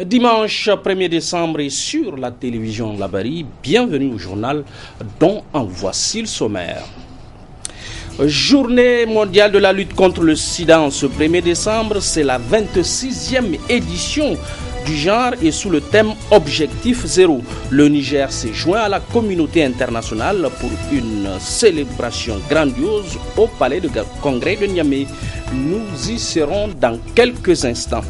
Dimanche 1er décembre et sur la télévision Labari, bienvenue au journal dont en voici le sommaire. Journée mondiale de la lutte contre le sida en ce 1er décembre, c'est la 26e édition du genre et sous le thème Objectif Zéro. Le Niger s'est joint à la communauté internationale pour une célébration grandiose au palais de congrès de Niamey. Nous y serons dans quelques instants.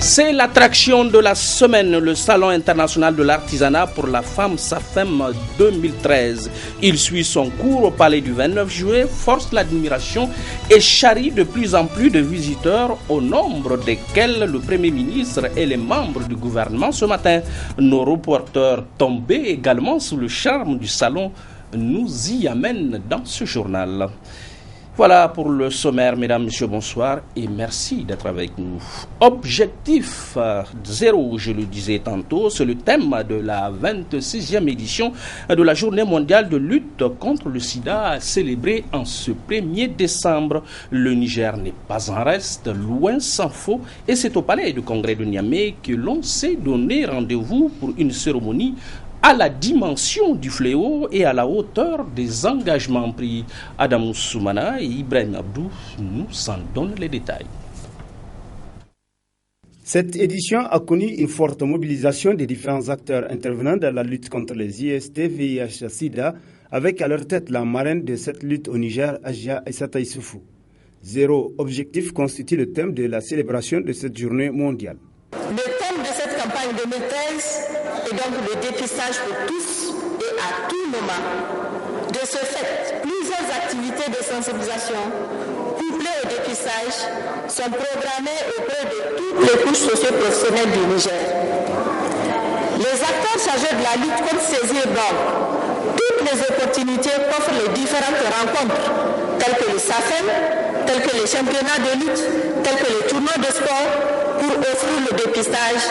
C'est l'attraction de la semaine, le Salon international de l'artisanat pour la femme SAFEM 2013. Il suit son cours au palais du 29 juillet, force l'admiration et charrie de plus en plus de visiteurs, au nombre desquels le Premier ministre et les membres du gouvernement ce matin. Nos reporters tombés également sous le charme du salon nous y amènent dans ce journal. Voilà pour le sommaire, mesdames, messieurs, bonsoir et merci d'être avec nous. Objectif zéro, je le disais tantôt, c'est le thème de la 26e édition de la Journée mondiale de lutte contre le sida célébrée en ce 1er décembre. Le Niger n'est pas en reste, loin s'en faut, et c'est au palais du congrès de Niamey que l'on s'est donné rendez-vous pour une cérémonie à la dimension du fléau et à la hauteur des engagements pris. Adamou Soumana et Ibrahim Abdou nous en donnent les détails. Cette édition a connu une forte mobilisation des différents acteurs intervenant dans la lutte contre les IST, VIH, SIDA, avec à leur tête la marraine de cette lutte au Niger, Ajia Aissata Issoufou. Zéro objectif constitue le thème de la célébration de cette journée mondiale. Le thème de cette campagne 2013 est donc le dépistage pour tous et à tout moment. De ce fait, plusieurs activités de sensibilisation couplées au dépistage sont programmées auprès de toutes les couches socio-professionnelles du Niger. Les acteurs chargés de la lutte contre ces donc toutes les opportunités qu'offrent les différentes rencontres, telles que le SAFEM, tels que les championnats de lutte, tels que les tournois de sport, pour offrir le dépistage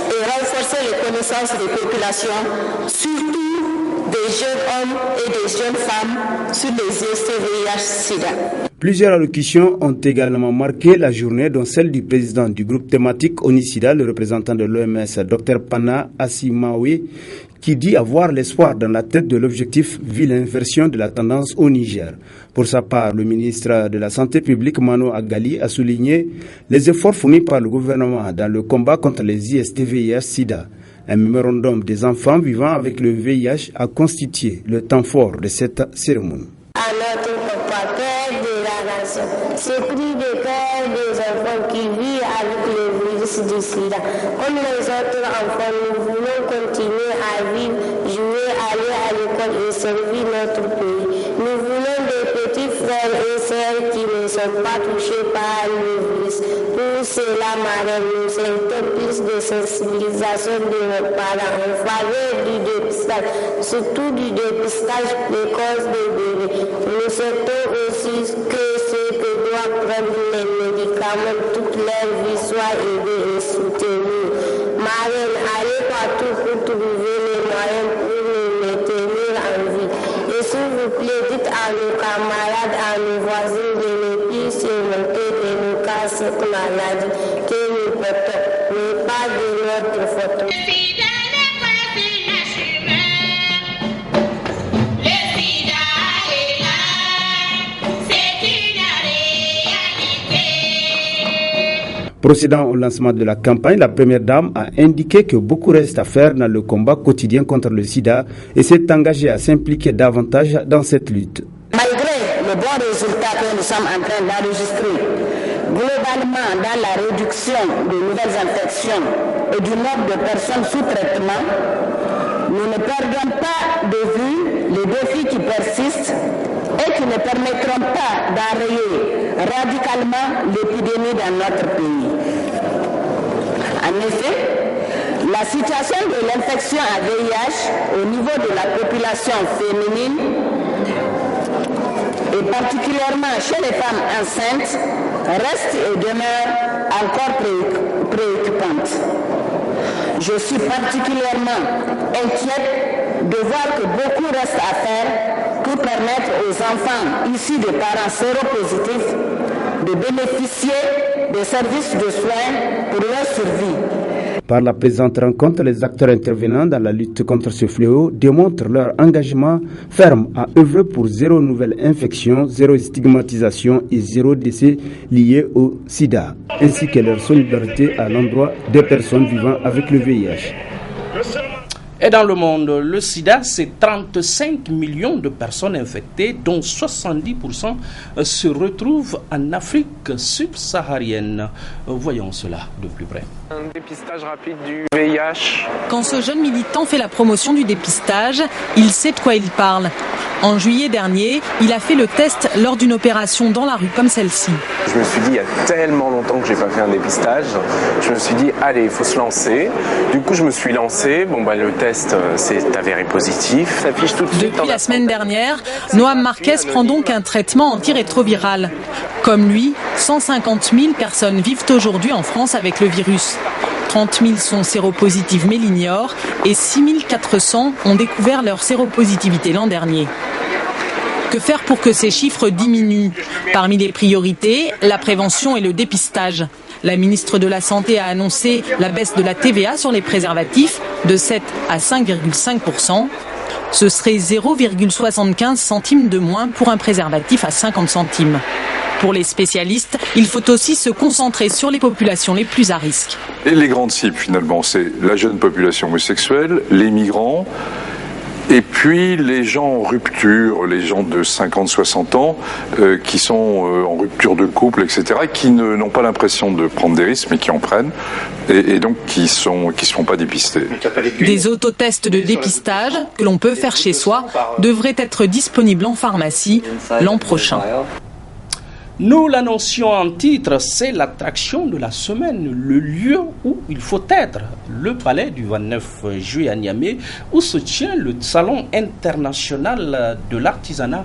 et renforcer les connaissances des populations, surtout des jeunes hommes et des jeunes femmes sur les IST, VIH-Sida. Plusieurs allocutions ont également marqué la journée, dont celle du président du groupe thématique ONISIDA, le représentant de l'OMS, Dr Pana Asimawe, qui dit avoir l'espoir dans la tête de l'objectif vu l'inversion de la tendance au Niger. Pour sa part, le ministre de la Santé publique, Mano Agali, a souligné les efforts fournis par le gouvernement dans le combat contre les IST, VIH-Sida. Un mémorandum des enfants vivant avec le VIH a constitué le temps fort de cette cérémonie. À notre père de la nation, c'est pris de cœur des enfants qui vivent avec le virus du sida. Comme les autres enfants, nous voulons continuer à vivre, jouer, aller à l'école et servir notre pays. Nous voulons des petits frères et sœurs qui ne sont pas touchés par le virus. Pour cela, madame, nous souhaitons plus de sensibilisation de nos parents en faveur du dépistage, surtout du dépistage précoce des bébés. Nous souhaitons aussi que ceux qui doivent prendre les médicaments toute leur vie soient aidés et soutenus. Marraine, allez partout pour trouver les moyens pour nous maintenir en vie. Et s'il vous plaît, dites à nos camarades, à nos voisins de ne plus se moquer de nous car cette maladie que nous portons n'est pas de notre faute. Procédant au lancement de la campagne, la première dame a indiqué que beaucoup reste à faire dans le combat quotidien contre le sida et s'est engagée à s'impliquer davantage dans cette lutte. Malgré le bon résultat que nous sommes en train d'enregistrer, globalement dans la réduction de nouvelles infections et du nombre de personnes sous traitement, nous ne perdons pas de vue les défis qui persistent et qui ne permettront pas d'enrayer radicalement l'épidémie dans notre pays. En effet, la situation de l'infection à VIH au niveau de la population féminine et particulièrement chez les femmes enceintes reste et demeure encore préoccupante. Je suis particulièrement inquiète de voir que beaucoup reste à faire pour permettre aux enfants issus de parents séropositifs de bénéficier des services de soins pour leur survie. Par la présente rencontre, les acteurs intervenant dans la lutte contre ce fléau démontrent leur engagement ferme à œuvrer pour zéro nouvelle infection, zéro stigmatisation et zéro décès liés au sida, ainsi que leur solidarité à l'endroit des personnes vivant avec le VIH. Et dans le monde, le sida, c'est 35 millions de personnes infectées, dont 70% se retrouvent en Afrique subsaharienne. Voyons cela de plus près. Un dépistage rapide du VIH. Quand ce jeune militant fait la promotion du dépistage, il sait de quoi il parle. En juillet dernier, il a fait le test lors d'une opération dans la rue comme celle-ci. Je me suis dit, il y a tellement longtemps que je n'ai pas fait un dépistage. Je me suis dit, allez, il faut se lancer. Du coup, je me suis lancé. Le test s'est avéré positif. Ça affiche tout de suite. Depuis la semaine dernière, Noam Marquez prend donc un traitement antirétroviral. Comme lui, 150 000 personnes vivent aujourd'hui en France avec le virus. 30 000 sont séropositives mais l'ignorent et 6 400 ont découvert leur séropositivité l'an dernier. Que faire pour que ces chiffres diminuent ? Parmi les priorités, la prévention et le dépistage. La ministre de la Santé a annoncé la baisse de la TVA sur les préservatifs de 7 à 5,5%. Ce serait 0,75 centimes de moins pour un préservatif à 50 centimes. Pour les spécialistes, il faut aussi se concentrer sur les populations les plus à risque. Et les grandes cibles, finalement, c'est la jeune population homosexuelle, les migrants, et puis les gens en rupture, les gens de 50-60 ans, qui sont en rupture de couple, etc., qui n'ont pas l'impression de prendre des risques, mais qui en prennent, et donc qui ne se font pas dépister. Des autotests de dépistage que l'on peut faire chez soi devraient être disponibles en pharmacie l'an prochain. Nous l'annoncions en titre, c'est l'attraction de la semaine, le lieu où il faut être, le palais du 29 juillet à Niamey, où se tient le salon international de l'artisanat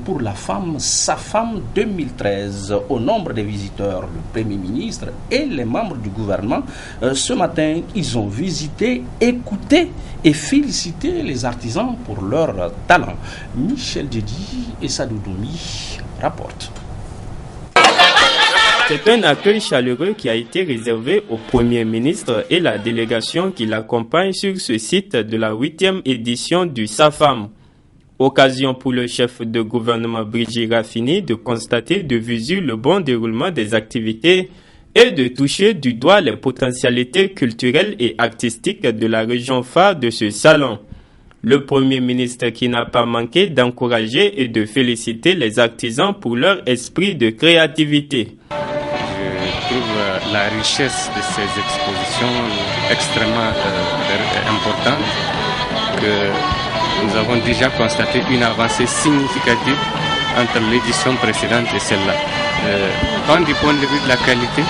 pour la femme, SAFAM 2013. Au nombre des visiteurs, le Premier ministre et les membres du gouvernement, ce matin, ils ont visité, écouté et félicité les artisans pour leur talent. Michel Dedi et Sadou Doumi rapportent. C'est un accueil chaleureux qui a été réservé au Premier ministre et la délégation qui l'accompagne sur ce site de la 8e édition du SAFAM. Occasion pour le chef de gouvernement Brigitte Raffini de constater de visu le bon déroulement des activités et de toucher du doigt les potentialités culturelles et artistiques de la région phare de ce salon. Le Premier ministre qui n'a pas manqué d'encourager et de féliciter les artisans pour leur esprit de créativité. Je trouve la richesse de ces expositions extrêmement importante, que nous avons déjà constaté une avancée significative entre l'édition précédente et celle-là. Tant du point de vue de la qualité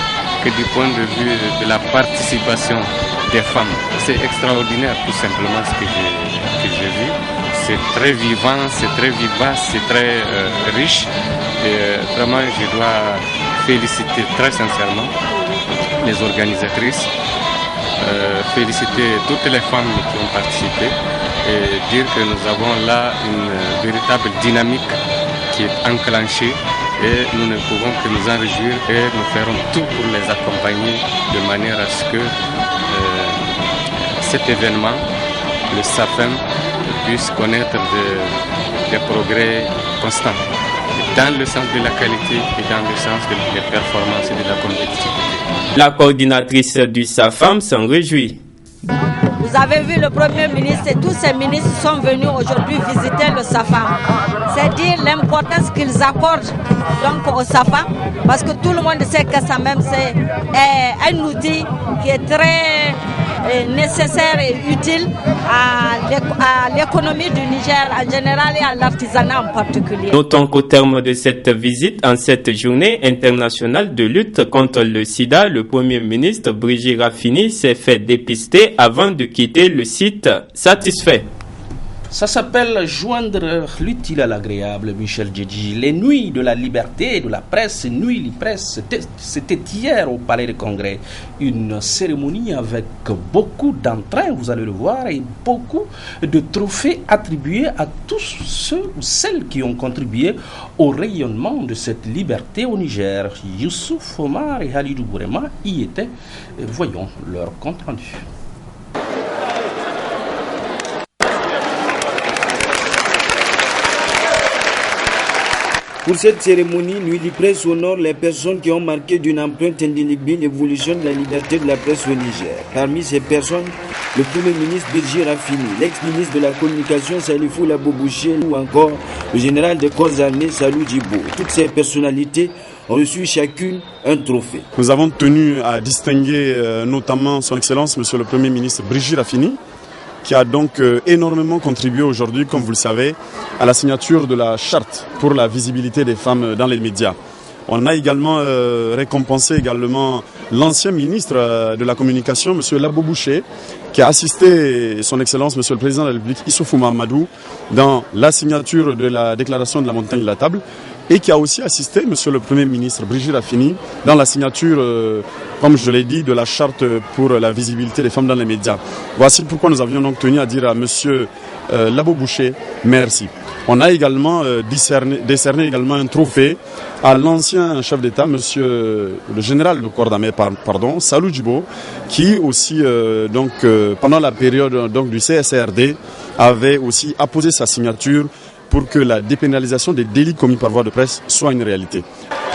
que du point de vue de la participation des femmes. C'est extraordinaire tout simplement ce que j'ai vu. C'est très vivant, c'est très vivace, c'est très riche. Et vraiment, je dois féliciter très sincèrement les organisatrices, féliciter toutes les femmes qui ont participé et dire que nous avons là une véritable dynamique qui est enclenchée et nous ne pouvons que nous en réjouir et nous ferons tout pour les accompagner de manière à ce que cet événement, le SAFEM, puisse connaître des progrès constants dans le sens de la qualité et dans le sens des performances et de la compétitivité. La coordinatrice du SAFAM s'en réjouit. Vous avez vu le Premier ministre et tous ces ministres sont venus aujourd'hui visiter le SAFAM. C'est dire l'importance qu'ils accordent donc au SAFAM, parce que tout le monde sait que ça même c'est un outil qui est très nécessaire et utile à l'économie du Niger en général et à l'artisanat en particulier. Notons qu'au terme de cette visite, en cette journée internationale de lutte contre le sida, le Premier ministre Brigitte Raffini s'est fait dépister avant de quitter le site satisfait. Ça s'appelle joindre l'utile à l'agréable, Michel Djedji. Les nuits de la liberté et de la presse, Nuit li Presse, c'était hier au Palais des Congrès. Une cérémonie avec beaucoup d'entrain, vous allez le voir, et beaucoup de trophées attribués à tous ceux ou celles qui ont contribué au rayonnement de cette liberté au Niger. Youssouf Omar et Halidou Bourema y étaient. Voyons leur compte rendu. Pour cette cérémonie, Nuit li Presse honore les personnes qui ont marqué d'une empreinte indélébile l'évolution de la liberté de la presse au Niger. Parmi ces personnes, le Premier ministre Birji Rafini, l'ex-ministre de la Communication Salifou Labobouché ou encore le général des corps armés Salou Djibo. Toutes ces personnalités ont reçu chacune un trophée. Nous avons tenu à distinguer notamment son Excellence, Monsieur le Premier ministre Birji Rafini, qui a donc énormément contribué aujourd'hui, comme vous le savez, à la signature de la charte pour la visibilité des femmes dans les médias. On a également récompensé l'ancien ministre de la Communication, M. Labobouché, qui a assisté son Excellence, M. le Président de la République, Issoufou Mahamadou, dans la signature de la déclaration de la montagne de la table, et qui a aussi assisté M. le Premier ministre Birji Rafini dans la signature, comme je l'ai dit, de la charte pour la visibilité des femmes dans les médias. Voici pourquoi nous avions donc tenu à dire à M. Labobouché merci. On a également décerné également un trophée à l'ancien chef d'État, M. le général de corps d'armée, Salou Djibo, qui aussi, pendant la période du CSRD, avait aussi apposé sa signature pour que la dépénalisation des délits commis par voie de presse soit une réalité.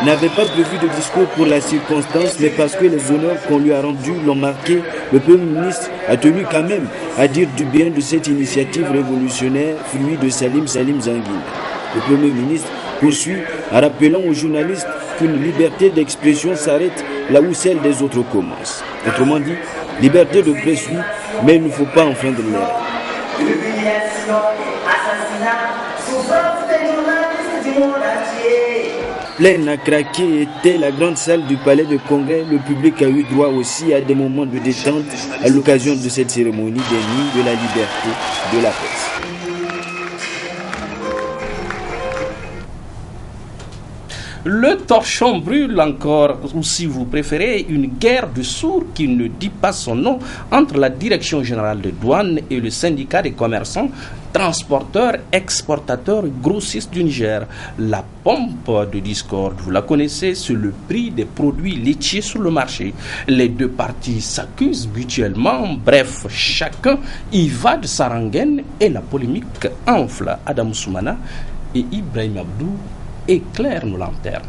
Il n'avait pas prévu de discours pour la circonstance, mais parce que les honneurs qu'on lui a rendus l'ont marqué, le Premier ministre a tenu quand même à dire du bien de cette initiative révolutionnaire, fruit de Salim Zangui. Le Premier ministre poursuit en rappelant aux journalistes qu'une liberté d'expression s'arrête là où celle des autres commence. Autrement dit, liberté de presse, oui, mais il ne faut pas enfreindre l'ordre. Humiliation, assassinat, souffrance des journalistes du monde entier. Pleine à craquer était la grande salle du palais de congrès. Le public a eu droit aussi à des moments de détente à l'occasion de cette cérémonie des nuits de la liberté de la presse. Le torchon brûle encore, ou si vous préférez, une guerre de sourds qui ne dit pas son nom entre la Direction générale des douanes et le syndicat des commerçants, transporteurs, exportateurs et grossistes du Niger. La pompe de discorde, vous la connaissez, c'est le prix des produits laitiers sur le marché. Les deux parties s'accusent mutuellement, bref, chacun y va de sa rengaine et la polémique enfle. Adam Soumana et Ibrahim Abdou éclaire nos lanternes.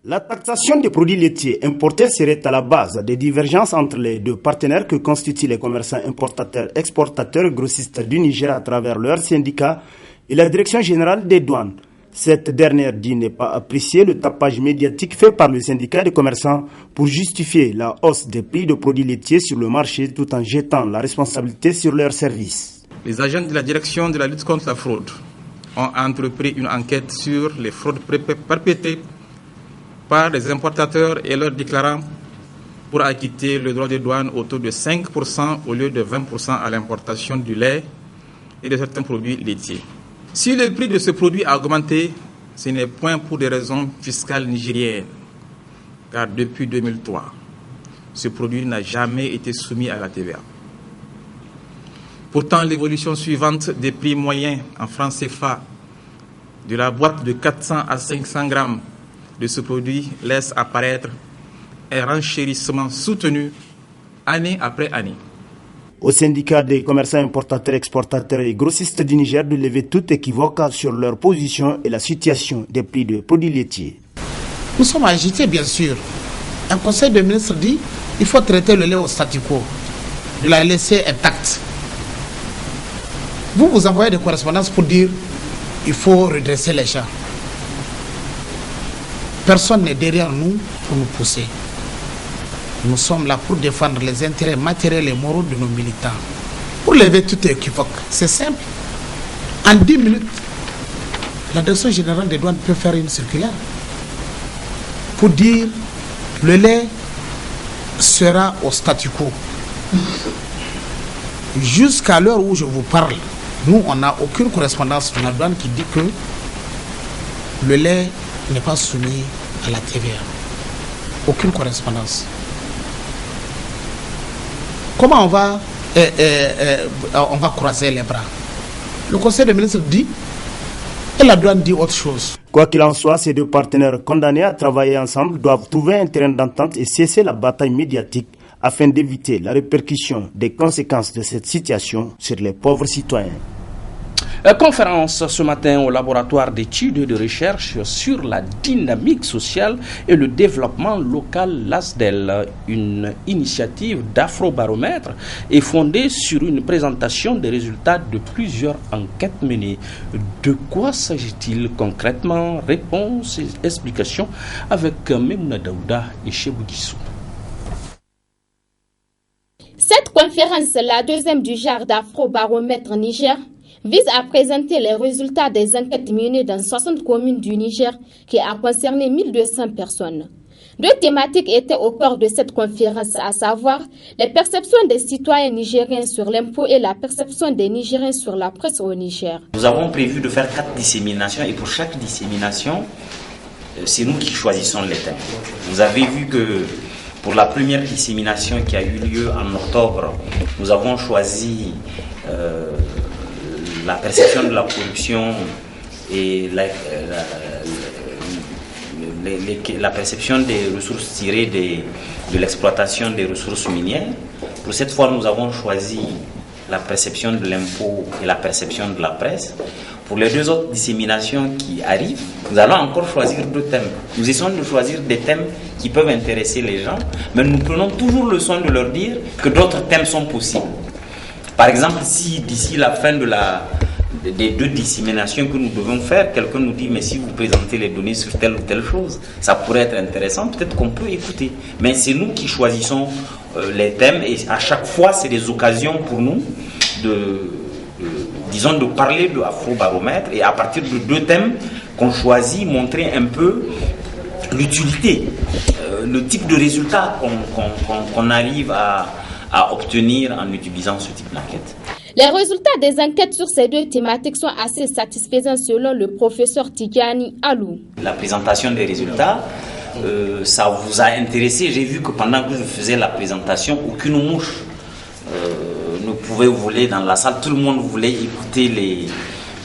La taxation des produits laitiers importés serait à la base des divergences entre les deux partenaires que constituent les commerçants importateurs, exportateurs, grossistes du Niger à travers leurs syndicats et la Direction générale des douanes. Cette dernière dit n'est pas apprécier le tapage médiatique fait par le syndicat des commerçants pour justifier la hausse des prix de produits laitiers sur le marché tout en jetant la responsabilité sur leurs services. Les agents de la Direction de la lutte contre la fraude ont entrepris une enquête sur les fraudes perpétrées par les importateurs et leurs déclarants pour acquitter le droit de douane au taux de 5% au lieu de 20% à l'importation du lait et de certains produits laitiers. Si le prix de ce produit a augmenté, ce n'est point pour des raisons fiscales nigériennes, car depuis 2003, ce produit n'a jamais été soumis à la TVA. Pourtant, l'évolution suivante des prix moyens en francs CFA de la boîte de 400 à 500 grammes de ce produit laisse apparaître un renchérissement soutenu année après année. Au syndicat des commerçants importateurs, exportateurs et grossistes du Niger de lever toute équivoque sur leur position et la situation des prix de produits laitiers. Nous sommes agités, bien sûr. Un conseil de ministres dit qu'il faut traiter le lait au statu quo, de la laisser intacte. Vous envoyez des correspondances pour dire qu'il faut redresser les champs. Personne n'est derrière nous pour nous pousser. Nous sommes là pour défendre les intérêts matériels et moraux de nos militants. Pour lever tout équivoque, c'est simple. En 10 minutes, la Direction générale des douanes peut faire une circulaire pour dire le lait sera au statu quo. Jusqu'à l'heure où je vous parle, nous, on n'a aucune correspondance de la douane qui dit que le lait n'est pas soumis à la TVA. Aucune correspondance. Comment on va croiser les bras? Le Conseil des ministres dit et la douane dit autre chose. Quoi qu'il en soit, ces deux partenaires condamnés à travailler ensemble doivent trouver un terrain d'entente et cesser la bataille médiatique afin d'éviter la répercussion des conséquences de cette situation sur les pauvres citoyens. Conférence ce matin au laboratoire d'études et de recherche sur la dynamique sociale et le développement local LASDEL. Une initiative d'Afrobaromètre est fondée sur une présentation des résultats de plusieurs enquêtes menées. De quoi s'agit-il concrètement? Réponse et explications avec Memouna Daouda et Chebou Guissou. Cette conférence, la deuxième du genre d'Afrobaromètre Niger, vise à présenter les résultats des enquêtes menées dans 60 communes du Niger qui a concerné 1200 personnes. Deux thématiques étaient au cœur de cette conférence, à savoir les perceptions des citoyens nigériens sur l'impôt et la perception des Nigériens sur la presse au Niger. Nous avons prévu de faire 4 disséminations et pour chaque dissémination, c'est nous qui choisissons les thèmes. Vous avez vu que pour la première dissémination qui a eu lieu en octobre, nous avons choisi la perception de la corruption et la perception des ressources tirées de l'exploitation des ressources minières. Pour cette fois, nous avons choisi la perception de l'impôt et la perception de la presse. Pour les deux autres disséminations qui arrivent, nous allons encore choisir 2 thèmes. Nous essayons de choisir des thèmes qui peuvent intéresser les gens, mais nous prenons toujours le soin de leur dire que d'autres thèmes sont possibles. Par exemple, si d'ici la fin des 2 disséminations que nous devons faire, quelqu'un nous dit mais si vous présentez les données sur telle ou telle chose, ça pourrait être intéressant, peut-être qu'on peut écouter. Mais c'est nous qui choisissons les thèmes et à chaque fois c'est des occasions pour nous de parler de Afrobaromètre et à partir de 2 thèmes qu'on choisit, montrer un peu l'utilité, le type de résultat qu'on arrive à obtenir en utilisant ce type d'enquête. Les résultats des enquêtes sur ces 2 thématiques sont assez satisfaisants selon le professeur Tidiani Alou. La présentation des résultats, ça vous a intéressé. J'ai vu que pendant que je faisais la présentation, aucune mouche ne pouvait voler dans la salle. Tout le monde voulait écouter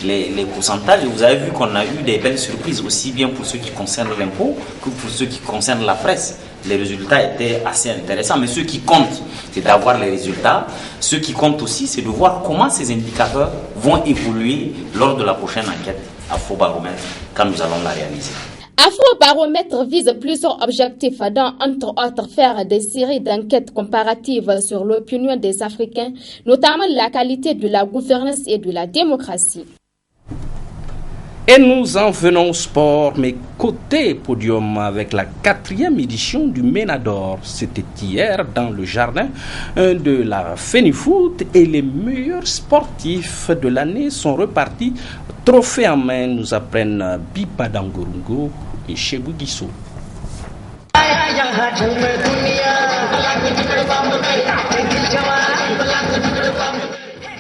les pourcentages. Et vous avez vu qu'on a eu des belles surprises, aussi bien pour ceux qui concernent l'impôt que pour ceux qui concernent la presse. Les résultats étaient assez intéressants, mais ce qui compte, c'est d'avoir les résultats. Ce qui compte aussi, c'est de voir comment ces indicateurs vont évoluer lors de la prochaine enquête Afrobaromètre, quand nous allons la réaliser. Afrobaromètre vise plusieurs objectifs, dont entre autres faire des séries d'enquêtes comparatives sur l'opinion des Africains, notamment la qualité de la gouvernance et de la démocratie. Et nous en venons au sport, mais côté podium avec la 4e édition du Ménador. C'était hier dans le jardin de la Fenifoot et les meilleurs sportifs de l'année sont repartis trophée en main, nous apprennent Bipa Dangorungo et Chebou Guissou.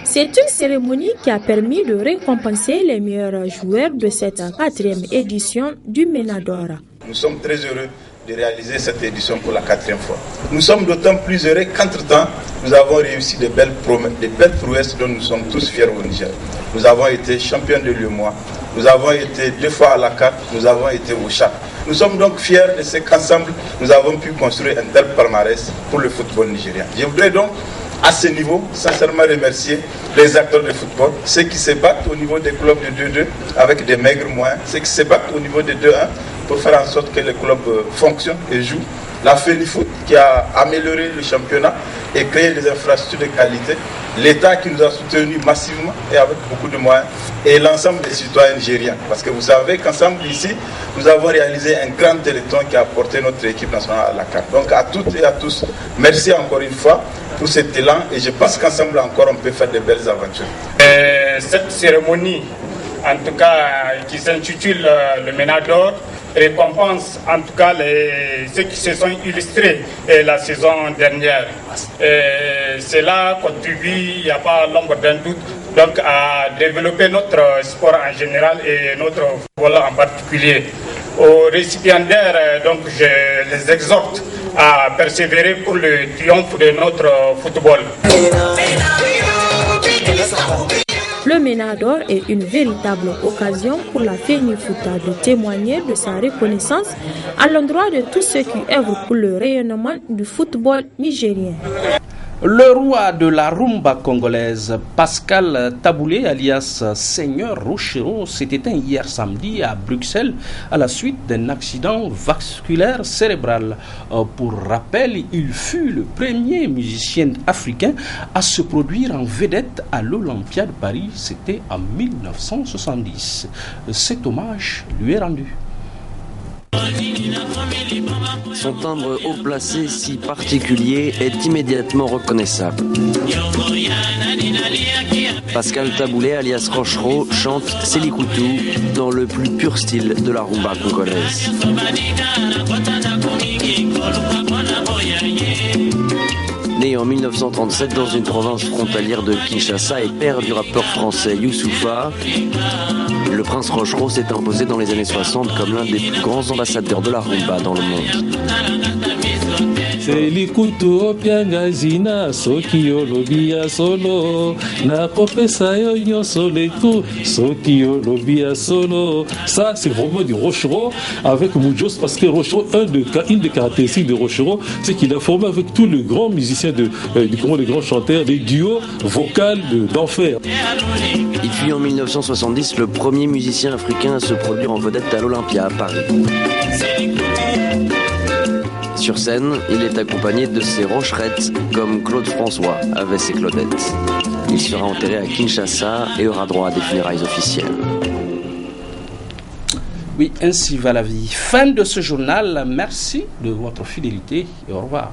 C'est une cérémonie qui a permis de récompenser les meilleurs joueurs de cette 4e édition du Ménador. Nous sommes très heureux de réaliser cette édition pour la 4e fois. Nous sommes d'autant plus heureux qu'entre-temps, nous avons réussi de belles prouesses dont nous sommes tous fiers au Niger. Nous avons été champions de l'UEMOA, nous avons été 2 fois à la CAF, nous avons été au CHA. Nous sommes donc fiers de ce qu'ensemble, nous avons pu construire un tel palmarès pour le football nigérien. Je voudrais donc à ce niveau, sincèrement remercier les acteurs de football, ceux qui se battent au niveau des clubs de 2-2 avec des maigres moyens, ceux qui se battent au niveau de 2-1 pour faire en sorte que les clubs fonctionnent et jouent. La Fenifoot qui a amélioré le championnat et créé des infrastructures de qualité, l'État qui nous a soutenus massivement et avec beaucoup de moyens, et l'ensemble des citoyens nigériens. Parce que vous savez qu'ensemble ici, nous avons réalisé un grand téléthon qui a porté notre équipe nationale à la carte. Donc à toutes et à tous, merci encore une fois pour cet élan et je pense qu'ensemble encore on peut faire de belles aventures. Cette cérémonie, en tout cas qui s'intitule le Ménador, récompense en tout cas ceux qui se sont illustrés la saison dernière. Cela contribue, il n'y a pas l'ombre d'un doute, donc à développer notre sport en général et notre football en particulier. Aux récipiendaires, donc je les exhorte à persévérer pour le triomphe de notre football. Le MENA d'or est une véritable occasion pour la FENIFOOT de témoigner de sa reconnaissance à l'endroit de tous ceux qui œuvrent pour le rayonnement du football nigérien. Le roi de la rumba congolaise, Pascal Taboulé, alias Seigneur Rochero, s'est éteint hier samedi à Bruxelles à la suite d'un accident vasculaire cérébral. Pour rappel, il fut le premier musicien africain à se produire en vedette à l'Olympia de Paris. C'était en 1970. Cet hommage lui est rendu. Son timbre haut placé si particulier est immédiatement reconnaissable. Pascal Taboulé, alias Rochero, chante Selikoutou dans le plus pur style de la rumba congolaise. Né en 1937 dans une province frontalière de Kinshasa et père du rappeur français Youssoupha, le prince Rochero s'est imposé dans les années 60 comme l'un des plus grands ambassadeurs de la rumba dans le monde. Selikoutou piangazina sokio lobia solo na kopesa yo nyonso letu sokio lobia solo. Ça c'est vraiment du Rochero avec Moujos, parce que Rochero, une des caractéristiques de Rochero, c'est qu'il a formé avec tous les grands musiciens du Congo, les grands chanteurs, des duos vocaux d'enfer. Il fut en 1970 le premier musicien africain à se produire en vedette à l'Olympia à Paris. Sur scène, il est accompagné de ses rocherettes, comme Claude François avait ses Claudettes. Il sera enterré à Kinshasa et aura droit à des funérailles officielles. Oui, ainsi va la vie. Fin de ce journal. Merci de votre fidélité et au revoir.